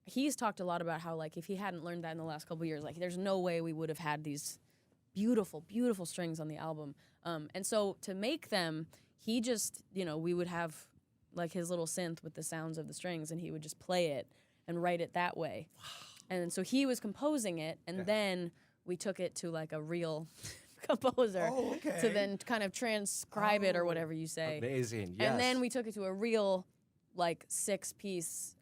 he's talked a lot about how, like, if he hadn't learned that in the last couple of years, like, there's no way we would have had these beautiful, beautiful strings on the album. And so to make them, he just, we would have, like, his little synth with the sounds of the strings, and he would just play it and write it that way. Wow. And so he was composing it, and then we took it to, like, a real composer to then kind of transcribe it or whatever you say. Amazing, yes. And then we took it to a real, like, 6-piece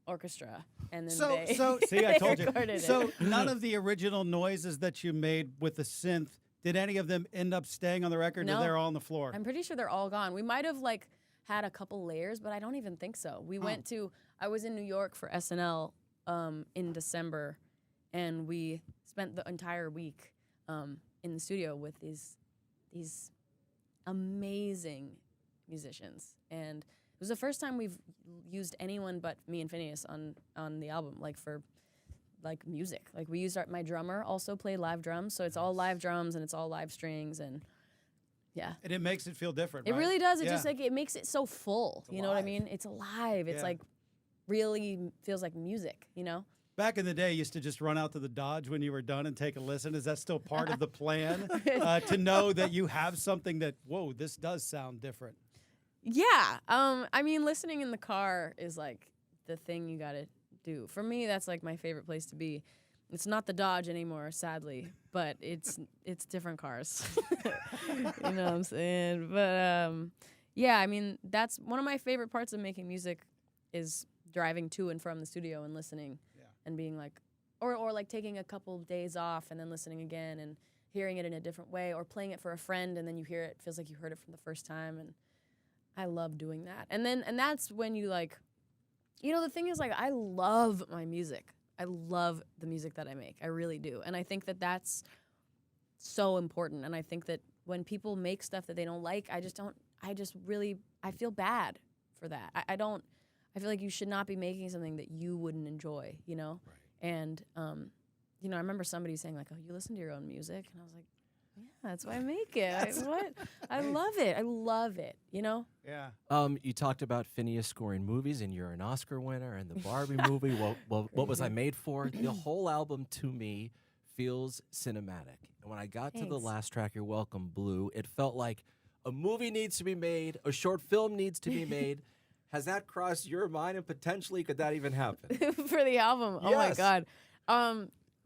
orchestra, and then see, I told you. So none of the original noises that you made with the synth, did any of them end up staying on the record, No. or they're all on the floor? I'm pretty sure they're all gone. We might have, like, had a couple layers, but I don't even think so. I was in New York for SNL in December, and we spent the entire week in the studio with these amazing musicians, and it was the first time we've used anyone but me and Phineas on the album, like, for, like, music. Like, we used my drummer also played live drums, so it's all live drums and it's all live strings, and yeah. And it makes it feel different, It right? really does. It just, like, it makes it so full. You know what I mean? It's alive. It's like really feels like music, Back in the day, you used to just run out to the Dodge when you were done and take a listen. Is that still part of the plan? To know that you have something that, whoa, this does sound different. Yeah. I mean, listening in the car is, like, the thing you got to do. For me, that's, like, my favorite place to be. It's not the Dodge anymore, sadly, but it's different cars. You know what I'm saying? But, yeah, I mean, that's one of my favorite parts of making music is driving to and from the studio and listening and being like, or like taking a couple of days off and then listening again and hearing it in a different way, or playing it for a friend and then you hear it, feels like you heard it from the first time. And I love doing that. And that's when you, like, the thing is, like, I love my music. I love the music that I make. I really do. And I think that that's so important. And I think that when people make stuff that they don't like, I feel bad for that. I feel like you should not be making something that you wouldn't enjoy, Right. And, I remember somebody saying, like, oh, you listen to your own music? And I was like, yeah, that's why I make it. I love it. I love it, Yeah. You talked about Phineas scoring movies, and you're an Oscar winner, and the Barbie movie, What Was I Made For? The whole album, to me, feels cinematic. And when I got to the last track, You're Welcome, Blue, it felt like a movie needs to be made, a short film needs to be made. Has that crossed your mind, and potentially could that even happen? For the album? Yes. Oh, my God.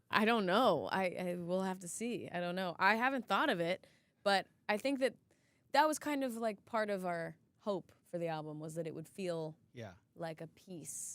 I don't know. I will have to see. I don't know. I haven't thought of it, but I think that was kind of like part of our hope for the album, was that it would feel like a piece